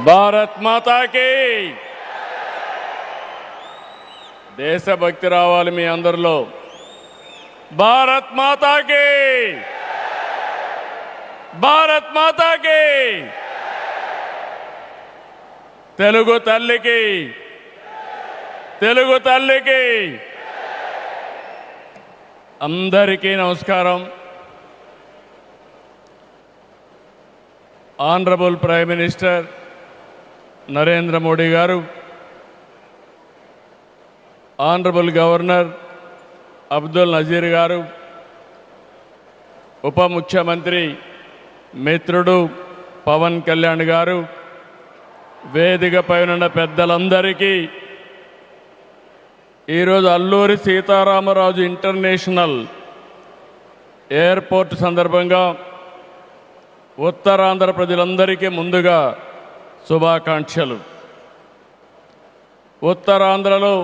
భారత్ మాతాకి దేశభక్తి రావాలి మీ అందరిలో. భారత్ మాతాకి, భారత్ మాతాకి, తెలుగు తల్లికి, తెలుగు తల్లికి అందరికీ నమస్కారం. Honourable prime minister Narendra Modi గారు, ఆనరబుల్ గవర్నర్ అబ్దుల్ నజీర్ గారు, ఉప ముఖ్యమంత్రి మిత్రుడు పవన్ కళ్యాణ్ గారు, వేదికపై ఉన్న పెద్దలందరికీ ఈరోజు అల్లూరి సీతారామరాజు ఇంటర్నేషనల్ ఎయిర్పోర్ట్ సందర్భంగా ఉత్తరాంధ్ర ప్రజలందరికీ ముందుగా శుభాకాంక్షలు. ఉత్తరాంధ్రలో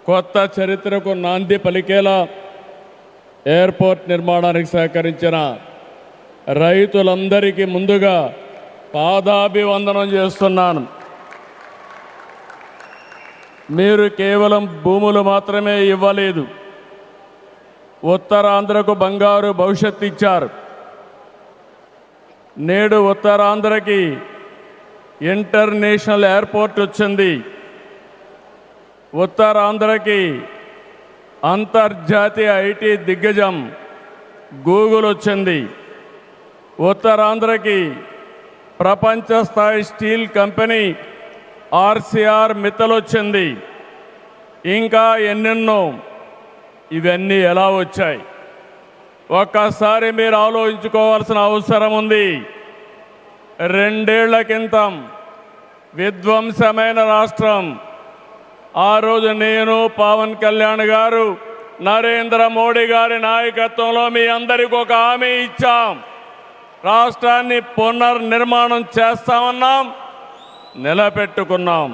కొత్త చరిత్రకు నాంది పలికేలా ఎయిర్పోర్ట్ నిర్మాణానికి సహకరించిన రైతులందరికీ ముందుగా పాదాభివందనం చేస్తున్నాను. మీరు కేవలం భూములు మాత్రమే ఇవ్వలేదు, ఉత్తరాంధ్రకు బంగారు భవిష్యత్తు ఇచ్చారు. నేడు ఉత్తరాంధ్రకి ఇంటర్నేషనల్ ఎయిర్పోర్ట్ వచ్చింది. ఉత్తరాంధ్రకి అంతర్జాతీయ ఐటీ దిగ్గజం గూగుల్ వచ్చింది. ఉత్తరాంధ్రకి ప్రపంచ స్థాయి స్టీల్ కంపెనీ ఆర్సీఆర్ మిత్తల్ వచ్చింది. ఇంకా ఎన్నెన్నో. ఇవన్నీ ఎలా వచ్చాయి? ఒక్కసారి మీరు ఆలోచించుకోవాల్సిన అవసరం ఉంది. 2 ఏళ్ల క్రితం విధ్వంసమైన రాష్ట్రం. ఆ రోజు నేను, పవన్ కళ్యాణ్ గారు, నరేంద్ర మోడీ గారి నాయకత్వంలో మీ అందరికీ ఒక హామీ ఇచ్చాం. రాష్ట్రాన్ని పునర్నిర్మాణం చేస్తామన్నాం, నిలబెట్టుకున్నాం.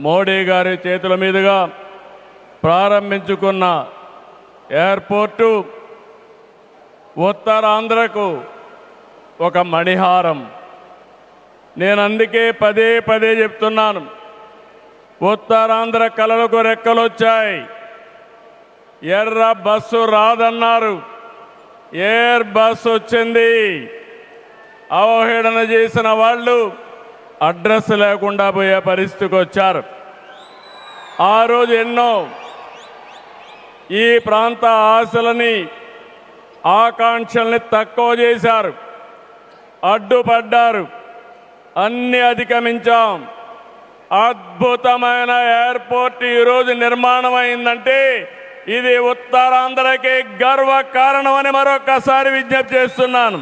మోడీ గారి చేతుల మీదుగా ప్రారంభించుకున్న ఎయిర్పోర్టు ఉత్తరాంధ్రకు ఒక మణిహారం. నేను అందుకే పదే పదే చెప్తున్నాను, ఉత్తరాంధ్ర కలలకు రెక్కలొచ్చాయి. ఎర్ర బస్సు రాదన్నారు, ఎయిర్ బస్సు వచ్చింది. అవహేళన చేసిన వాళ్ళు అడ్రస్ లేకుండా పోయే పరిస్థితికి వచ్చారు. ఆ రోజు ఎన్నో ఈ ప్రాంత ఆశలని, ఆకాంక్షల్ని తక్కువ చేశారు, అడ్డుపడ్డారు. అన్ని అధిగమించాం. అద్భుతమైన ఎయిర్పోర్ట్ ఈరోజు నిర్మాణం అయిందంటే ఇది ఉత్తరాంధ్రకి గర్వ కారణమని మరొకసారి విజ్ఞప్తి చేస్తున్నాను.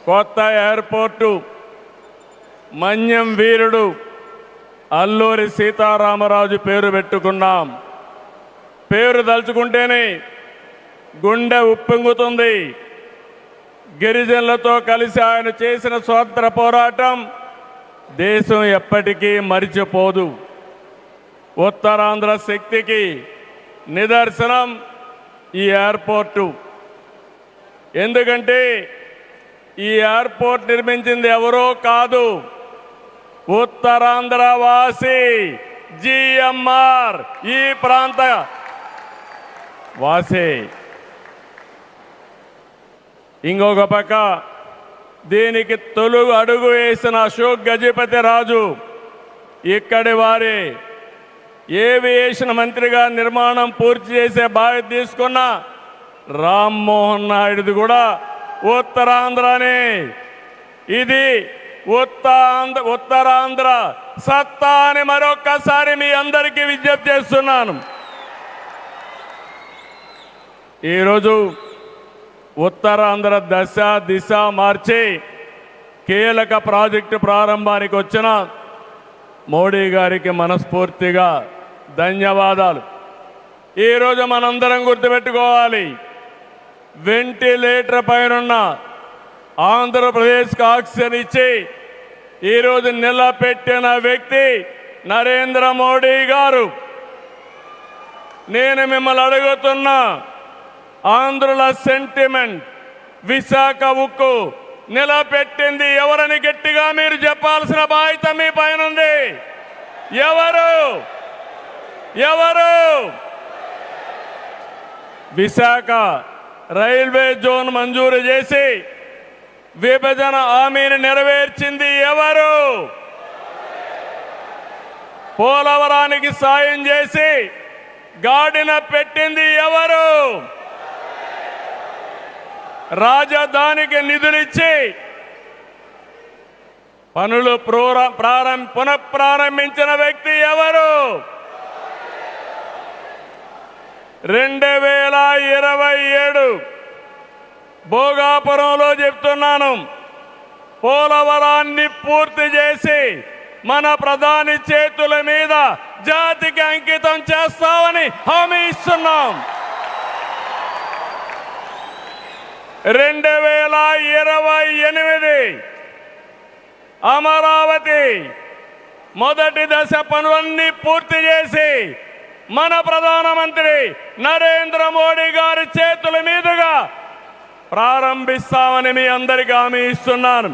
కొత్త ఎయిర్పోర్టు మన్యం వీరుడు అల్లూరి సీతారామరాజు పేరు పెట్టుకున్నాం. పేరు తలుచుకుంటేనే గుండె ఉప్పొంగుతుంది. గిరిజనులతో కలిసి ఆయన చేసిన స్వాతంత్ర పోరాటం దేశం ఎప్పటికీ మరిచిపోదు. ఉత్తరాంధ్ర శక్తికి నిదర్శనం ఈ ఎయిర్పోర్టు. ఎందుకంటే ఈ ఎయిర్పోర్ట్ నిర్మించింది ఎవరో కాదు, ఉత్తరాంధ్ర వాసి జిఎంఆర్, ఈ ప్రాంత వాసి. ఇంకొక పక్క దీనికి తొలుగు అడుగు వేసిన అశోక్ గజపతి రాజు ఇక్కడి వారి ఏవియేషన్ మంత్రిగా నిర్మాణం పూర్తి చేసే బాధ్యత తీసుకున్న రామ్మోహన్ నాయుడుది కూడా ఉత్తరాంధ్రనే. ఇది ఉత్తరాంధ్ర సత్తా అని మరొక్కసారి మీ అందరికీ విజ్ఞప్తి చేస్తున్నాను. ఈరోజు ఉత్తరాంధ్ర దశ దిశ మార్చి కీలక ప్రాజెక్టు ప్రారంభానికి వచ్చిన మోడీ గారికి మనస్ఫూర్తిగా ధన్యవాదాలు. ఈరోజు మనందరం గుర్తుపెట్టుకోవాలి, వెంటిలేటర్ పైనున్న ఆంధ్రప్రదేశ్కి ఆక్సిజన్ ఇచ్చి ఈరోజు నిలబెట్టిన వ్యక్తి నరేంద్ర మోడీ గారు. నేను మిమ్మల్ని అడుగుతున్నా, ఆంధ్రుల సెంటిమెంట్, విశాఖ ఉక్కు నిలబెట్టింది ఎవరని గట్టిగా మీరు చెప్పాల్సిన బాధ్యత మీ పైన ఉంది. ఎవరు? ఎవరు? విశాఖ రైల్వే జోన్ మంజూరు చేసి విభజన హామీని నెరవేర్చింది ఎవరు? పోలవరానికి సాయం చేసి గాడిన పెట్టింది ఎవరు? రాజధానికి నిధులిచ్చి పనులు పునఃప్రారంభించిన వ్యక్తి ఎవరు? 2027 భోగాపురంలో చెప్తున్నాను, పోలవరాన్ని పూర్తి చేసి మన ప్రధాని చేతుల మీద జాతికి అంకితం చేస్తామని హామీ ఇస్తున్నాం. 2028 అమరావతి మొదటి దశ పనులన్నీ పూర్తి చేసి మన ప్రధానమంత్రి నరేంద్ర మోడీ గారి చేతుల మీదుగా ప్రారంభిస్తామని మీ అందరికీ హామీ ఇస్తున్నాను.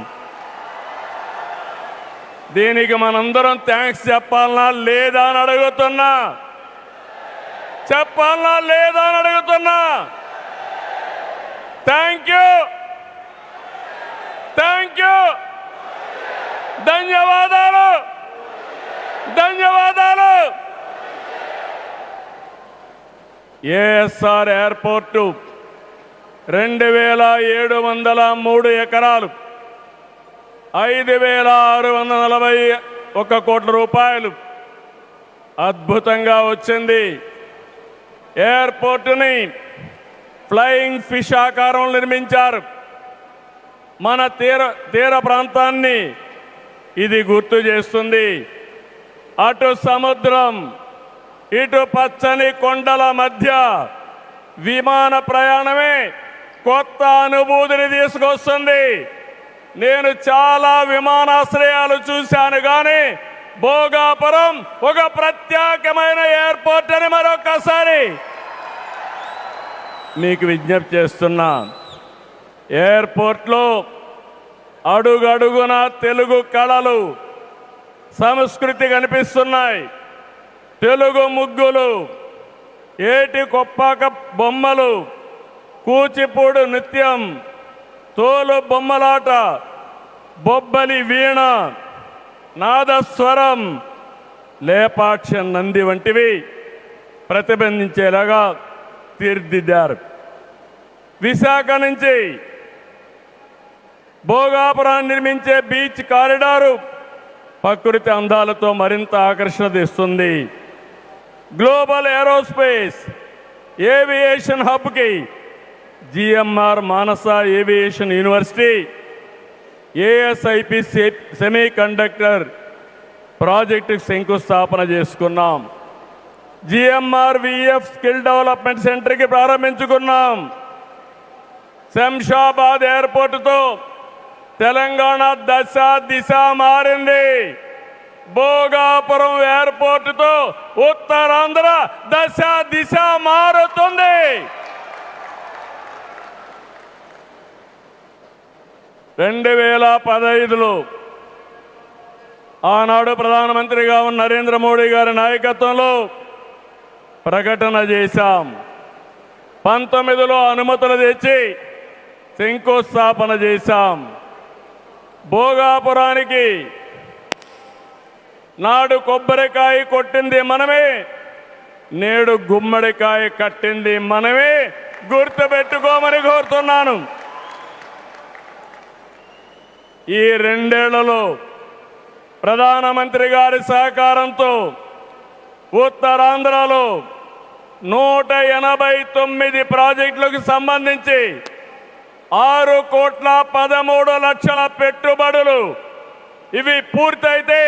దీనికి మనందరం థ్యాంక్స్ చెప్పాలనా లేదా అని అడుగుతున్నా. చెప్పాలనా లేదా అని అడుగుతున్నా. థ్యాంక్ యూ, థ్యాంక్ యూ, ధన్యవాదాలు, ధన్యవాదాలు. ఏఎస్ఆర్ ఎయిర్పోర్టు 2703 ఎకరాలు, 5641 కోట్ల రూపాయలు అద్భుతంగా వచ్చింది. ఎయిర్పోర్టుని ఫ్లయింగ్ ఫిష్ ఆకారంలో నిర్మించారు. మన తీర ప్రాంతాన్ని ఇది గుర్తు చేస్తుంది. అటు సముద్రం, ఇటు పచ్చని కొండల మధ్య విమాన ప్రయాణమే కొత్త అనుభూతిని తీసుకొస్తుంది. నేను చాలా విమానాశ్రయాలు చూశాను, కానీ భోగాపురం ఒక ప్రత్యేకమైన ఎయిర్పోర్ట్ అని మరొకసారి మీకు విజ్ఞప్తి చేస్తున్నా. ఎయిర్పోర్ట్లో అడుగడుగున తెలుగు కళలు, సంస్కృతి కనిపిస్తున్నాయి. తెలుగు ముగ్గులు, ఏటి కొప్పాక బొమ్మలు, కూచిపూడి నృత్యం, తోలు బొమ్మలాట, బొబ్బలి వీణ, నాదస్వరం, లేపాక్ష నంది వంటివి ప్రతిబింబించేలాగా తీర్చిదిద్దారు. విశాఖ నుంచి భోగాపురాన్ని నిర్మించే బీచ్ కారిడారు ప్రకృతి అందాలతో మరింత ఆకర్షణ తెస్తుంది. గ్లోబల్ ఏరోస్పేస్ ఏవియేషన్ హబ్కి GMR Mansas aviation university, ASIP semiconductor ప్రాజెక్టుకు శంకుస్థాపన చేసుకున్నాం. జిఎంఆర్ విఎఫ్ స్కిల్ డెవలప్మెంట్ సెంటర్కి ప్రారంభించుకున్నాం. శంషాబాద్ ఎయిర్పోర్టుతో తెలంగాణ దశ దిశ మారింది. భోగాపురం ఎయిర్పోర్టుతో ఉత్తరాంధ్ర దశ దిశ మారుతుంది. 2015లో ఆనాడు ప్రధానమంత్రిగా ఉన్న నరేంద్ర మోడీ గారి నాయకత్వంలో ప్రకటన చేశాం. 19లో అనుమతులు తెచ్చి శంకుస్థాపన చేశాం. భోగాపురానికి నాడు కొబ్బరికాయ కొట్టింది మనమే, నేడు గుమ్మడికాయ కట్టింది మనమే. గుర్తుపెట్టుకోమని కోరుతున్నాను. ఈ 2 ఏళ్లలో ప్రధానమంత్రి గారి సహకారంతో ఉత్తరాంధ్రలో 189 ప్రాజెక్టులకు సంబంధించి 6,13,00,000 పెట్టుబడులు. ఇవి పూర్తయితే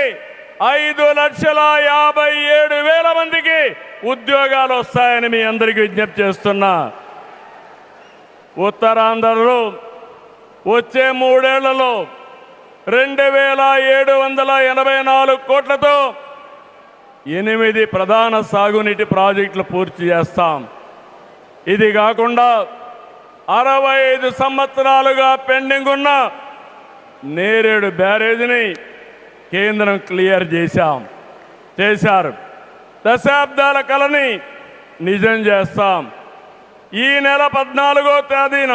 5,57,000 మందికి ఉద్యోగాలు వస్తాయని మీ అందరికీ విజ్ఞప్తి చేస్తున్నా. ఉత్తరాంధ్రలో వచ్చే 3 ఏళ్లలో 2,784 కోట్లతో 8 ప్రధాన సాగునీటి ప్రాజెక్టులు పూర్తి చేస్తాం. ఇది కాకుండా 65 సంవత్సరాలుగా పెండింగ్ ఉన్న నేరేడు బ్యారేజీని కేంద్రం క్లియర్ చేశారు. దశాబ్దాల కలని నిజం చేస్తాం. ఈ నెల 14వ తేదీన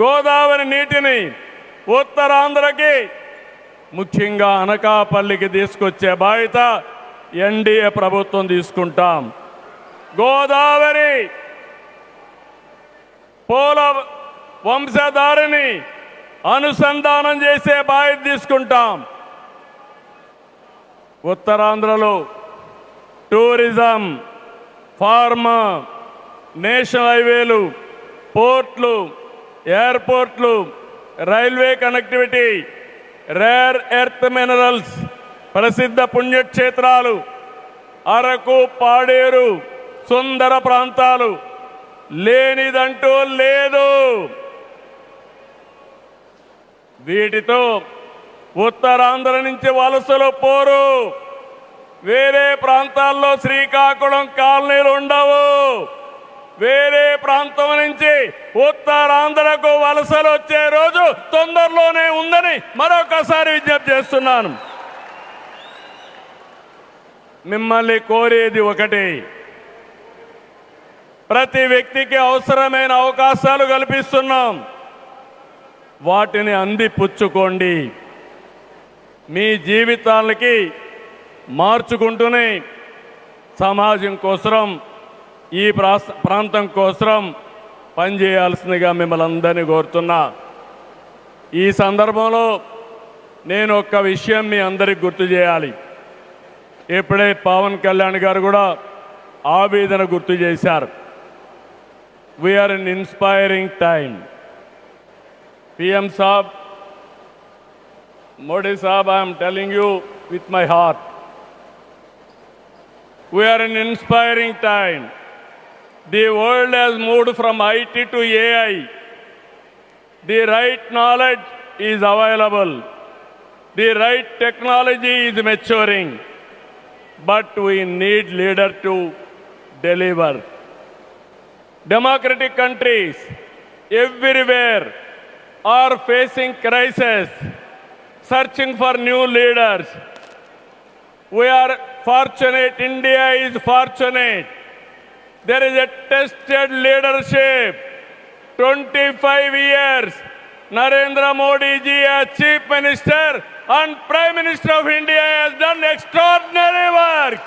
గోదావరి నీటిని ఉత్తరాంధ్రకి ముఖ్యంగా అనకాపల్లికి తీసుకొచ్చే బాధ్యత ఎన్డీఏ ప్రభుత్వం తీసుకుంటాం. గోదావరి పోల వంశధారిని అనుసంధానం చేసే బాధ్యత తీసుకుంటాం. ఉత్తరాంధ్రలో టూరిజం, ఫార్మా, నేషనల్ హైవేలు, పోర్ట్లు, ఎయిర్పోర్ట్లు, railway connectivity, rare earth minerals, ప్రసిద్ధ పుణ్యక్షేత్రాలు, అరకు, పాడేరు, సుందర ప్రాంతాలు లేనిదంటూ లేదు. వీటితో ఉత్తరాంధ్ర నుంచి వలసలు పోరు. వేరే ప్రాంతాల్లో శ్రీకాకుళం కాలనీలు ఉండవు. వేరే ప్రాంతం నుంచి ఉత్తరాంధ్రకు వలసలు వచ్చే రోజు తొందరలోనే ఉందని మరొకసారి విజ్ఞప్తి చేస్తున్నాను. మిమ్మల్ని కోరేది ఒకటి, ప్రతి వ్యక్తికి అవసరమైన అవకాశాలు కల్పిస్తున్నాం. వాటిని అందిపుచ్చుకోండి. మీ జీవితాలకి మార్చుకుంటూనే సమాజం కోసం, ఈ ప్రాంతం కోసం పనిచేయాల్సిందిగా మిమ్మల్ని అందరినీ కోరుతున్నా. ఈ సందర్భంలో నేను ఒక్క విషయం మీ అందరికి గుర్తు చేయాలి. ఇప్పుడే పవన్ కళ్యాణ్ గారు కూడా ఆవేదన గుర్తు చేశారు. We're in inspiring time. PM Saab, Modi Saab, I am telling you with my heart. We are in inspiring time. The world has moved from IT to AI. The right knowledge is available. The right technology is maturing. But we need leaders to deliver. Democratic countries everywhere are facing crisis, searching for new leaders. We are fortunate, India is fortunate. There is a tested leadership. 25 years, Narendra Modi ji as Chief Minister and Prime Minister of India has done extraordinary work.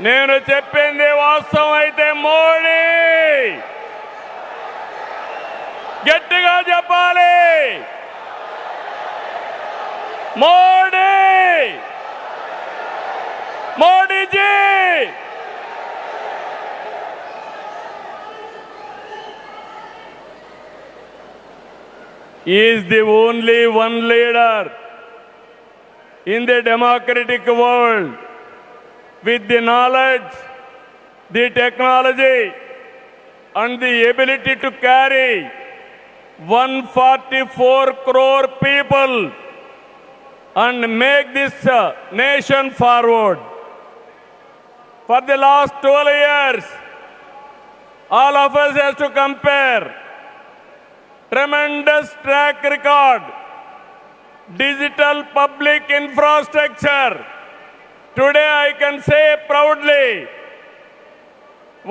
నేను చెప్పింది వాస్తవం అయితే మోడీ గట్టిగా చెప్పాలి. Modi, Modiji. He is the only one leader in the democratic world with the knowledge, the technology and the ability to carry 144 crore people and make this nation forward. For the last 12 years, all of us have to compare tremendous track record, digital public infrastructure. Today I can say proudly,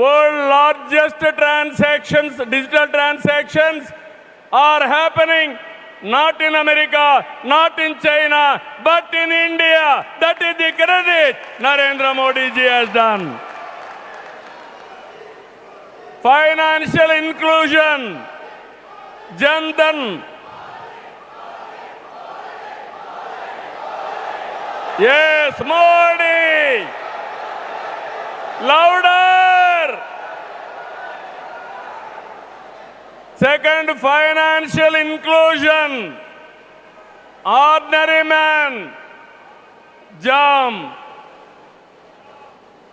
world largest transactions, digital transactions are happening not in America, not in China, but in India. That is the credit Narendra Modi ji has done. Financial inclusion, Jan Dhan, yes, Modi, louder. Second, financial inclusion, ordinary man, JAM.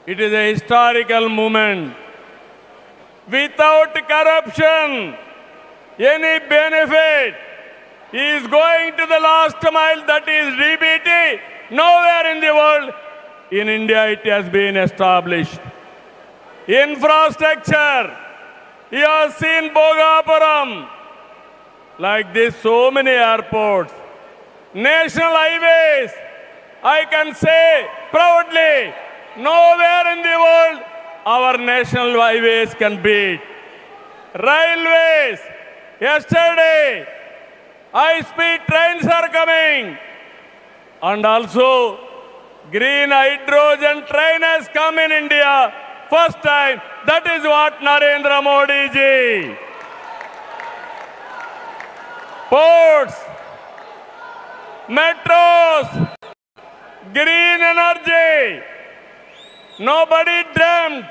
It is a historical moment. Without corruption, any benefit is going to the last mile, that is DBT. Nowhere in the world, in India it has been established. Infrastructure, You have seen Bhogapuram. Like this, so many airports. National highways, I can say proudly, nowhere in the world our national highways can beat. Railways, yesterday, high-speed trains are coming. And also, green hydrogen train has come in India. First time, that is what Narendra Modi ji. Ports, metros, green energy. Nobody dreamt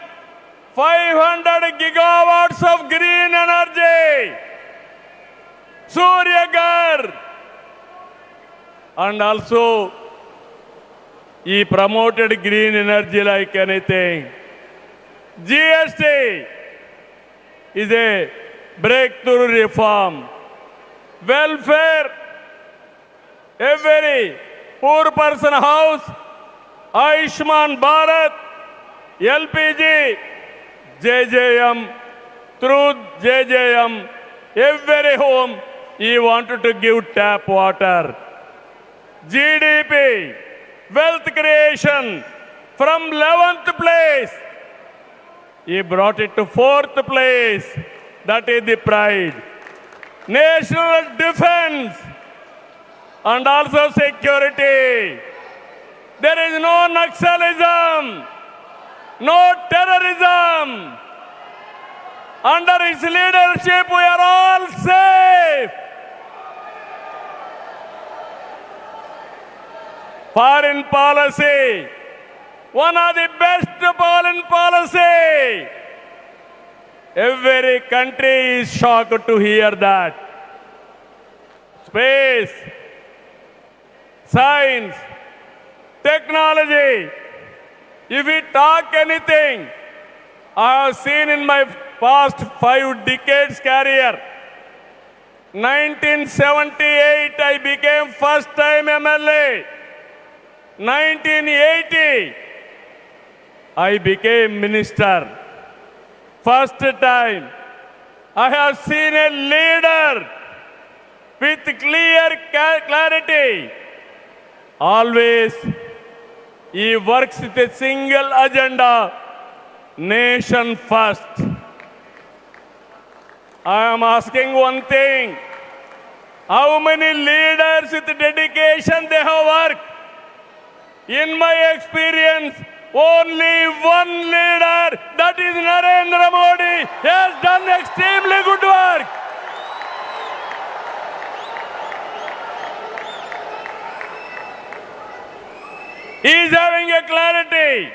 500 gigawatts of green energy. Surya Ghar. And also, he promoted green energy like anything. GST is a breakthrough reform. Welfare, every poor person house, Ayushman Bharat, LPG, JJM, through JJM, every home he wanted to give tap water. GDP, wealth creation, from 11th place, he brought it to 4th place. That is the pride. National defense and also security. There is no Naxalism, no terrorism. Under his leadership, we are all safe. Foreign policy, one of the best foreign policy. Every country is shocked to hear that. Space, science, technology. If we talk anything, I have seen in my past 5 decades career. 1978, I became first time MLA. 1980, I became minister. First time, I have seen a leader with clear clarity. Always, he works with a single agenda, nation first. I am asking one thing, how many leaders with dedication they have worked? In my experience, only one leader, that is Narendra Modi, has done extremely good work. He is having a clarity.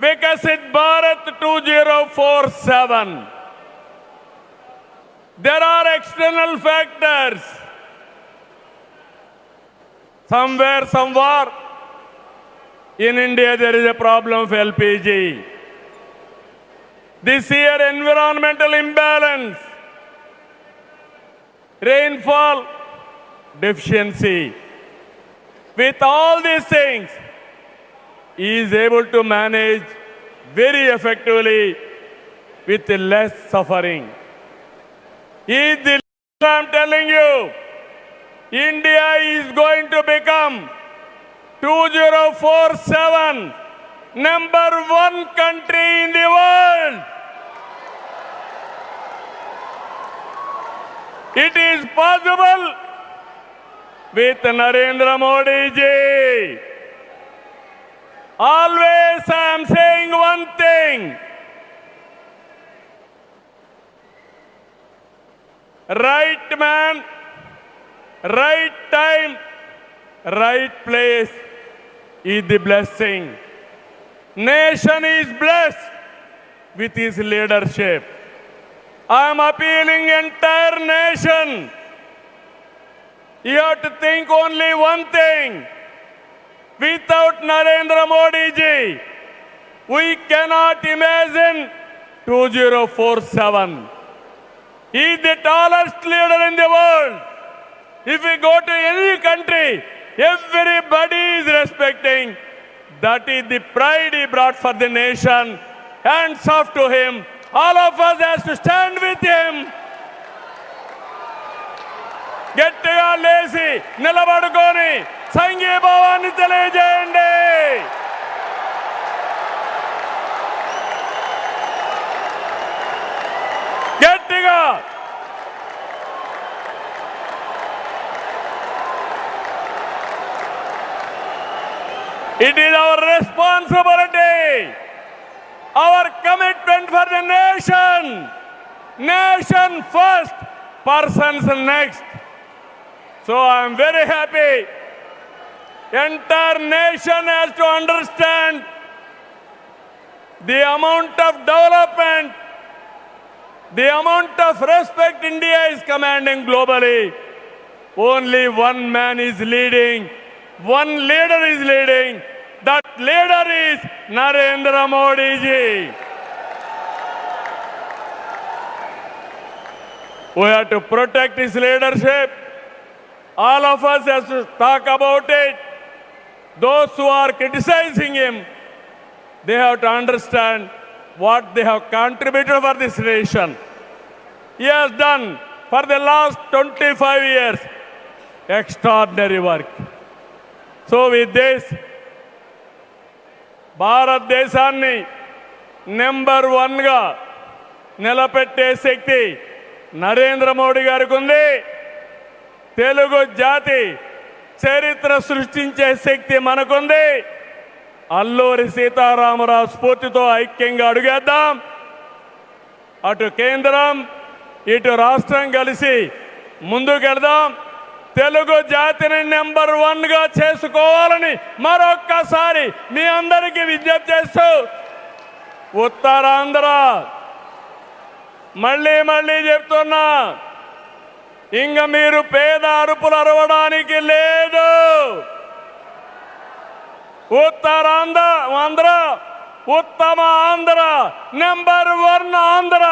Vikasit Bharat 2047. There are external factors. Somewhere, in India, there is a problem of LPG. This year, environmental imbalance, rainfall deficiency. With all these things, he is able to manage very effectively with less suffering. He is the leader, I am telling you. India is going to become 2047 #1 country in the world. It is possible with Narendra Modi ji. Always I am saying one thing. Right man, right time, right place is the blessing. Nation is blessed with his leadership. I am appealing entire nation. You have to think only one thing. Without Narendra Modi ji, we cannot imagine 2047. He is the tallest leader in the world. If we go to any country, everybody is respecting. That is the pride he brought for the nation. Hands off to him. All of us has to stand with him. గట్టిగా లేచి నిలబడుకొని సంఘీభావాన్ని తెలియజేయండి. గట్టిగా It is our responsibility, our commitment for the nation. Nation first, persons next. So I am very happy. Entire nation has to understand the amount of development, the amount of respect India is commanding globally. Only one man is leading. One leader is leading. That leader is Narendra Modi ji. We have to protect his leadership. All of us have to talk about it. Those who are criticizing him, they have to understand what they have contributed for this nation. He has done for the last 25 years extraordinary work. So with this, భారతదేశాన్ని number 1గా నిలబెట్టే శక్తి నరేంద్ర మోడీ గారికి ఉంది. తెలుగు జాతి చరిత్ర సృష్టించే శక్తి మనకుంది. అల్లూరి సీతారామరాజు స్ఫూర్తితో ఐక్యంగా అడుగేద్దాం. అటు కేంద్రం ఇటు రాష్ట్రం కలిసి ముందుకెళ్దాం. తెలుగు జాతిని నెంబర్ 1గా చేసుకోవాలని మరొక్కసారి మీ అందరికీ విజ్ఞప్తి చేస్తూ, ఉత్తరాంధ్ర మళ్ళీ చెప్తున్నా, ఇంక మీరు పేద అరుపులు అరవడానికి లేదు. ఉత్తరాంధ్ర ఉత్తమ ఆంధ్ర, నెంబర్ 1 ఆంధ్ర,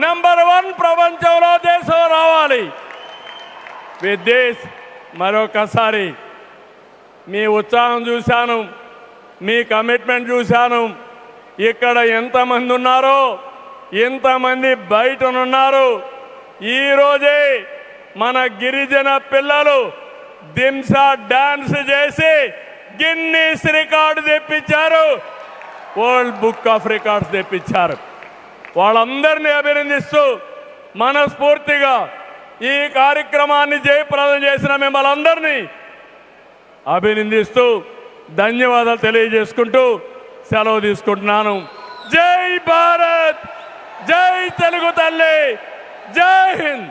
నెంబర్ 1 ప్రపంచంలో దేశం రావాలి. విత్ దిస్ మరొకసారి మీ ఉత్సాహం చూశాను, మీ కమిట్మెంట్ చూశాను. ఇక్కడ ఎంతమంది ఉన్నారో ఎంతమంది బయటనున్నారు. ఈరోజే మన గిరిజన పిల్లలు దింసా డాన్స్ చేసి గిన్నీస్ రికార్డు తెప్పించారు, వరల్డ్ బుక్ ఆఫ్ రికార్డ్స్ తెప్పించారు. వాళ్ళందరినీ అభినందిస్తూ మనస్ఫూర్తిగా ఈ కార్యక్రమాన్ని జయప్రదం చేసిన మిమ్మల్ని అందరినీ అభినందిస్తూ ధన్యవాదాలు తెలియజేసుకుంటూ సెలవు తీసుకుంటున్నాను. జై భారత్, జై తెలుగు తల్లి, జై హింద్.